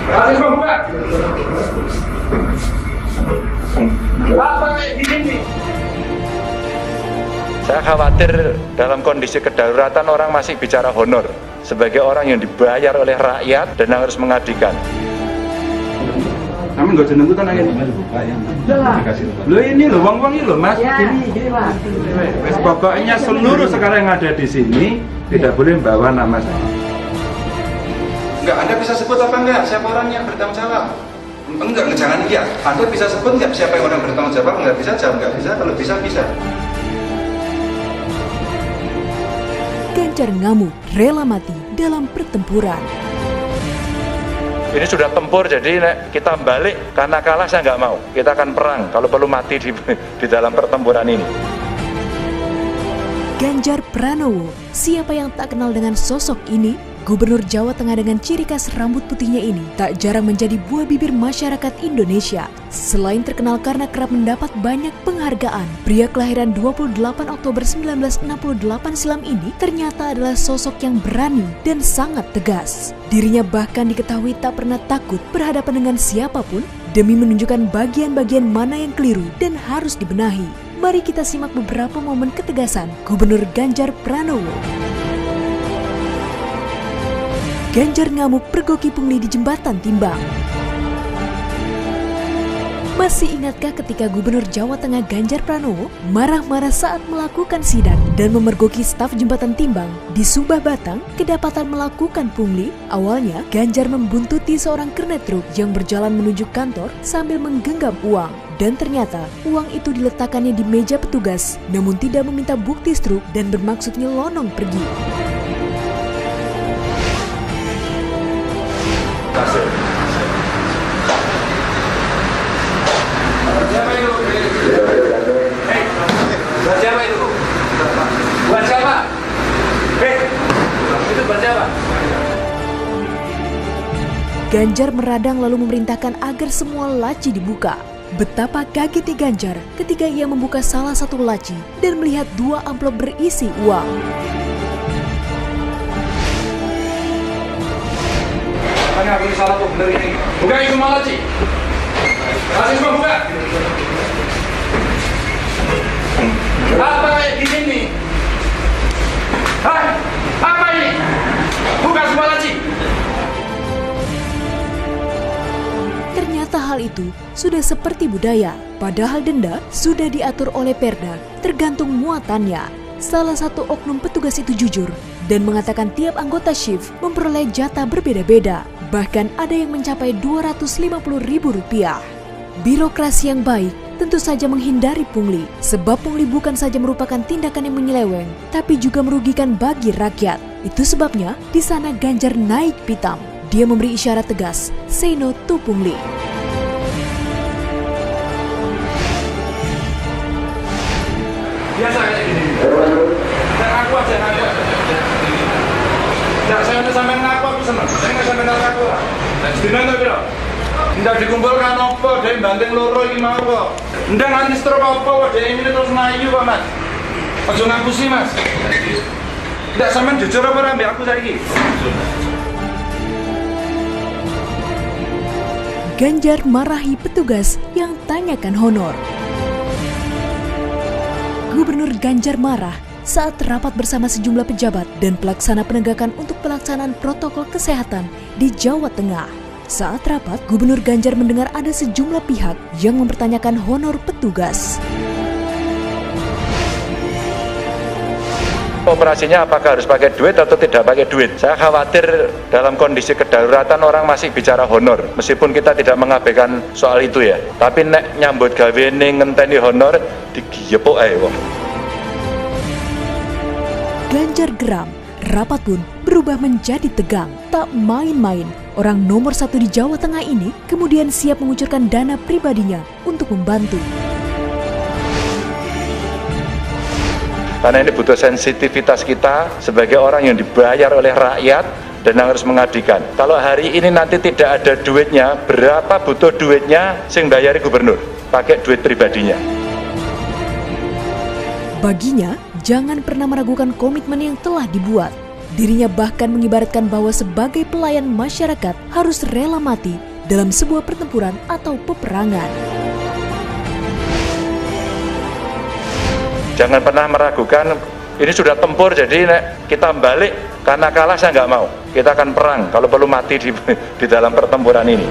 Mahasiswa buka. Apa kayak gini nih? Saya khawatir dalam kondisi kedaruratan orang masih bicara honor sebagai orang yang dibayar oleh rakyat dan harus mengabdikan. Kami nggak jeneng kan aja. Lo ini lo uang ini lo mas. Gini mas. Pokoknya seluruh sekarang yang ada di sini tidak boleh membawa nama saya. Enggak, Anda bisa sebut apa enggak? Siapa orang yang bertanggung jawab? Enggak, jangan iya. Anda bisa sebut enggak siapa yang orang bertanggung jawab? Enggak bisa jawab, enggak bisa. Kalau bisa, bisa. Ganjar ngamuk, rela mati dalam pertempuran. Ini sudah tempur, jadi kita balik karena kalah saya nggak mau. Kita akan perang kalau perlu mati di dalam pertempuran ini. Ganjar Pranowo, siapa yang tak kenal dengan sosok ini? Gubernur Jawa Tengah dengan ciri khas rambut putihnya ini tak jarang menjadi buah bibir masyarakat Indonesia. Selain terkenal karena kerap mendapat banyak penghargaan, pria kelahiran 28 Oktober 1968 silam ini ternyata adalah sosok yang berani dan sangat tegas. Dirinya bahkan diketahui tak pernah takut berhadapan dengan siapapun demi menunjukkan bagian-bagian mana yang keliru dan harus dibenahi. Mari kita simak beberapa momen ketegasan Gubernur Ganjar Pranowo. Ganjar ngamuk pergoki pungli di jembatan timbang. Masih ingatkah ketika Gubernur Jawa Tengah Ganjar Pranowo marah-marah saat melakukan sidak dan memergoki staf jembatan timbang di Subah Batang kedapatan melakukan pungli? Awalnya Ganjar membuntuti seorang kernet truk yang berjalan menuju kantor sambil menggenggam uang. Dan ternyata uang itu diletakkannya di meja petugas namun tidak meminta bukti struk dan bermaksud nyelonong pergi. Siapa itu? Buat siapa itu? Buat siapa? Itu buat siapa? Ganjar meradang lalu memerintahkan agar semua laci dibuka. Betapa kagetnya Ganjar ketika ia membuka salah satu laci dan melihat 2 amplop berisi uang. Makanya aku salah tuh bener ini. Buka itu semua laci. Mahasiswa buka. Apa kayak gini nih? Hai, apa ini? Buka semua laci. Ternyata hal itu sudah seperti budaya, padahal denda sudah diatur oleh Perda, tergantung muatannya. Salah satu oknum petugas itu jujur dan mengatakan tiap anggota shift memperoleh jatah berbeda-beda, bahkan ada yang mencapai Rp250.000. Birokrasi yang baik tentu saja menghindari pungli, sebab pungli bukan saja merupakan tindakan yang menyeleweng, tapi juga merugikan bagi rakyat. Itu sebabnya di sana Ganjar naik pitam. Dia memberi isyarat tegas, say no to pungli. Biasa kayak gini. Saya ngaku aja, ngaku. Tidak, saya udah sampai ngaku, aku senang. Saya nggak sampai ngaku. Sedina nggak biro? Tidak dikumpulkan apa, dia banting loro ini mau kok. Tidak nganti stroke apa, dia ini terus nayu kok mas. Ojo ngaku sih mas. Tidak, sampai jujur apa rambi aku lagi. Ganjar marahi petugas yang tanyakan honor. Gubernur Ganjar marah saat rapat bersama sejumlah pejabat dan pelaksana penegakan untuk pelaksanaan protokol kesehatan di Jawa Tengah. Saat rapat, Gubernur Ganjar mendengar ada sejumlah pihak yang mempertanyakan honor petugas. Operasinya apakah harus pakai duit atau tidak pakai duit? Saya khawatir dalam kondisi kedaruratan orang masih bicara honor. Meskipun kita tidak mengabaikan soal itu ya. Tapi nek nyambut gawe ning ngenteni honor digiyepuk ae wong. Ganjar geram, rapat pun berubah menjadi tegang. Tak main-main, orang nomor 1 di Jawa Tengah ini kemudian siap mengucurkan dana pribadinya untuk membantu. Karena ini butuh sensitivitas kita sebagai orang yang dibayar oleh rakyat dan harus mengabdikan. Kalau hari ini nanti tidak ada duitnya, berapa butuh duitnya sing bayari gubernur? Pakai duit pribadinya. Baginya, jangan pernah meragukan komitmen yang telah dibuat. Dirinya bahkan mengibaratkan bahwa sebagai pelayan masyarakat harus rela mati dalam sebuah pertempuran atau peperangan. Jangan pernah meragukan, ini sudah tempur, jadi kita balik karena kalah saya nggak mau. Kita akan perang, kalau perlu mati di dalam pertempuran ini.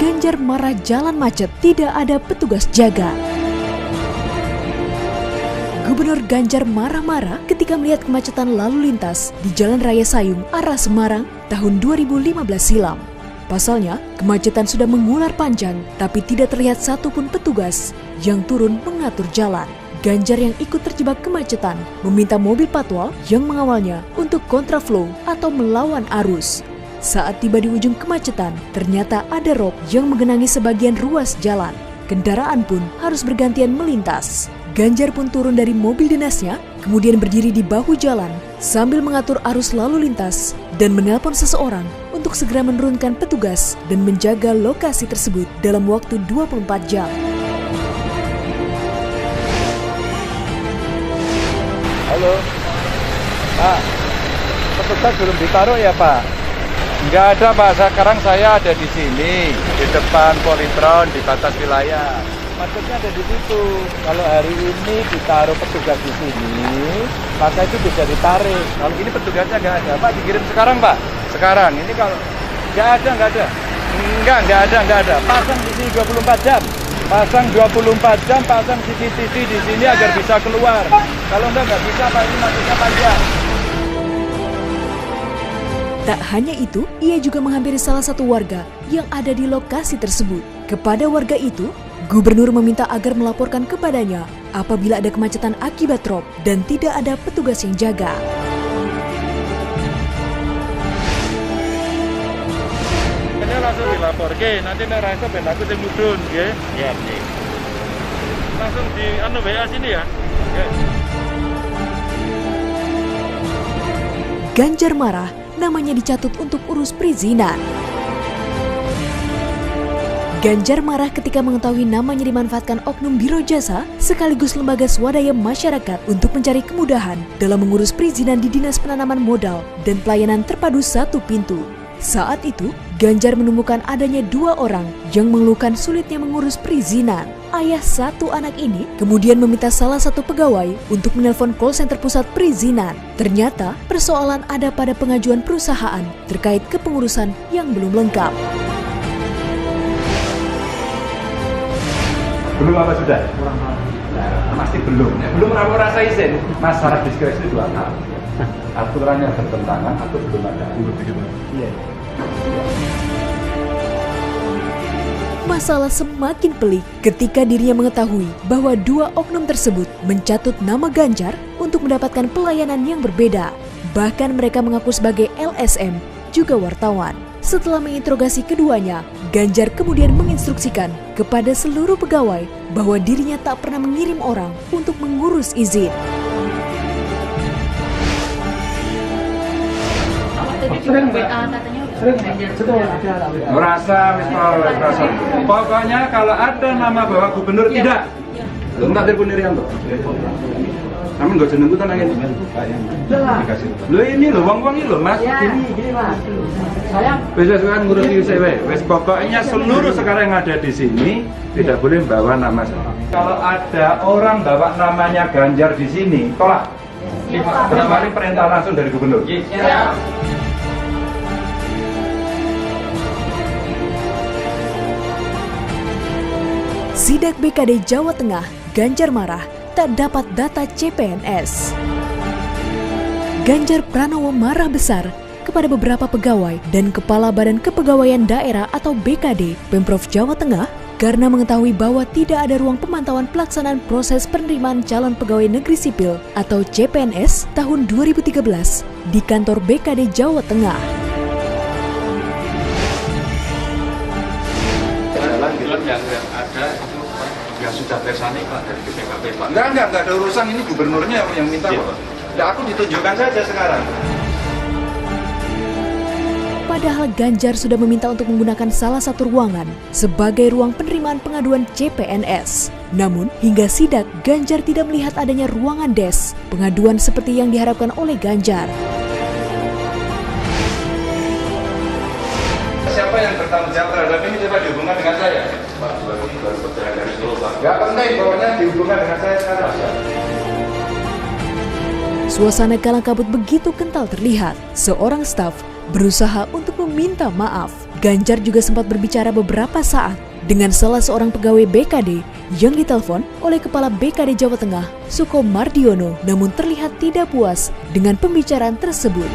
Ganjar marah jalan macet, tidak ada petugas jaga. Gubernur Ganjar marah-marah ketika melihat kemacetan lalu lintas di Jalan Raya Sayung arah Semarang tahun 2015 silam. Pasalnya, kemacetan sudah mengular panjang, tapi tidak terlihat satupun petugas yang turun mengatur jalan. Ganjar yang ikut terjebak kemacetan meminta mobil patwal yang mengawalnya untuk kontraflow atau melawan arus. Saat tiba di ujung kemacetan, ternyata ada rop yang menggenangi sebagian ruas jalan. Kendaraan pun harus bergantian melintas. Ganjar pun turun dari mobil dinasnya, kemudian berdiri di bahu jalan sambil mengatur arus lalu lintas dan menelpon seseorang untuk segera menurunkan petugas dan menjaga lokasi tersebut dalam waktu 24 jam. Halo, Pak, petugas belum ditaruh ya Pak? Enggak ada Pak, sekarang saya ada di sini, di depan Politron, di batas wilayah. Macetnya ada di situ. Kalau hari ini ditaruh petugas di sini, maka itu bisa ditarik. Kalau ini petugasnya nggak ada, Pak dikirim sekarang Pak. Sekarang, ini kalau nggak ada. Nggak ada. Pasang di sini 24 jam. Pasang 24 jam, pasang CCTV di sini agar bisa keluar. Kalau nggak bisa Pak, ini macetnya panjang. Tak hanya itu, ia juga menghampiri salah satu warga yang ada di lokasi tersebut. Kepada warga itu, Gubernur meminta agar melaporkan kepadanya apabila ada kemacetan akibat rop dan tidak ada petugas yang jaga. Ini langsung dilapor, nanti nek rasa ben aku sing mudhun, nggih. Iya, nggih. Langsung di WA sini ya. Ganjar marah, namanya dicatut untuk urus perizinan. Ganjar marah ketika mengetahui namanya dimanfaatkan oknum biro jasa sekaligus lembaga swadaya masyarakat untuk mencari kemudahan dalam mengurus perizinan di Dinas Penanaman Modal dan Pelayanan Terpadu Satu Pintu. Saat itu, Ganjar menemukan adanya 2 orang yang mengeluhkan sulitnya mengurus perizinan. Ayah satu anak ini kemudian meminta salah satu pegawai untuk menelpon call center pusat perizinan. Ternyata persoalan ada pada pengajuan perusahaan terkait kepengurusan yang belum lengkap. Belum apa sudah? Pasti belum. Belum rasa izin. Masalah diskresi 2 hal. Aturannya bertentangan atau belum ada. Iya. Masalah semakin pelik ketika dirinya mengetahui bahwa 2 oknum tersebut mencatut nama Ganjar untuk mendapatkan pelayanan yang berbeda. Bahkan mereka mengaku sebagai LSM, juga wartawan. Setelah menginterogasi keduanya, Ganjar kemudian menginstruksikan kepada seluruh pegawai bahwa dirinya tak pernah mengirim orang untuk mengurus izin. Merasa, pokoknya kalau ada nama Bapak Gubernur tidak. Enggak telepon Irianto. Namun gak jenengku tenang ini. Lo ini lo, wong-wong ini lo Mas. Gini Mas. Saya bisa sekarang ngurus ICW. Wes pokoknya seluruh sekarang yang ada di sini tidak boleh bawa nama saya. Kalau ada orang bawa namanya Ganjar di sini, tolak. Kemarin perintah langsung dari Gubernur. Sidak BKD Jawa Tengah, Ganjar marah tak dapat data CPNS. Ganjar Pranowo marah besar kepada beberapa pegawai dan Kepala Badan Kepegawaian Daerah atau BKD Pemprov Jawa Tengah karena mengetahui bahwa tidak ada ruang pemantauan pelaksanaan proses penerimaan calon pegawai negeri sipil atau CPNS tahun 2013 di kantor BKD Jawa Tengah. Yang ada itu yang sudah bersani Pak dari BPKP Pak. Enggak ada urusan, ini gubernurnya yang minta Pak. Ya aku ditunjukkan saja sekarang. Padahal Ganjar sudah meminta untuk menggunakan salah satu ruangan sebagai ruang penerimaan pengaduan CPNS. Namun, hingga sidak, Ganjar tidak melihat adanya ruangan des, pengaduan seperti yang diharapkan oleh Ganjar. Siapa yang bertanggung jawab terhadap ini coba dihubungkan dengan saya. Pak, ini baru perjalanan dari Solo, Pak. Gak penting, pokoknya dihubungkan dengan saya sekarang. Suasana kalang kabut begitu kental terlihat. Seorang staf berusaha untuk meminta maaf. Ganjar juga sempat berbicara beberapa saat dengan salah seorang pegawai BKD yang ditelepon oleh Kepala BKD Jawa Tengah, Suko Mardiono, namun terlihat tidak puas dengan pembicaraan tersebut.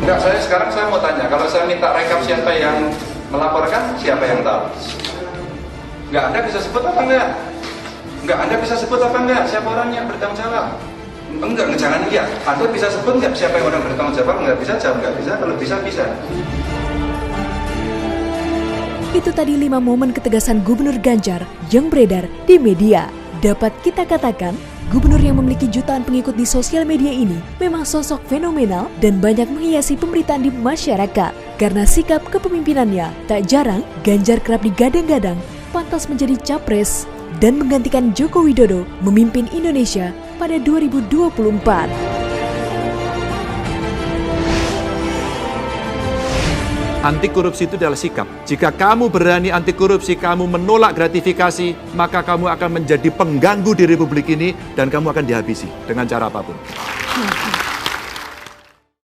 Enggak, saya mau tanya, kalau saya minta rekap siapa yang melaporkan, siapa yang tahu? Enggak, Anda bisa sebut apa enggak? Enggak, Anda bisa sebut apa enggak? Siapa orang yang bertanggung jawab? Enggak, jangan iya. Anda bisa sebut enggak siapa yang orang bertanggung jawab? Enggak bisa jawab, enggak bisa. Kalau bisa, bisa. Itu tadi 5 momen ketegasan Gubernur Ganjar yang beredar di media. Dapat kita katakan, gubernur yang memiliki jutaan pengikut di sosial media ini memang sosok fenomenal dan banyak menghiasi pemberitaan di masyarakat. Karena sikap kepemimpinannya, tak jarang Ganjar kerap digadang-gadang pantas menjadi capres dan menggantikan Joko Widodo memimpin Indonesia pada 2024. Anti korupsi itu adalah sikap. Jika kamu berani anti korupsi, kamu menolak gratifikasi, maka kamu akan menjadi pengganggu di Republik ini dan kamu akan dihabisi dengan cara apapun.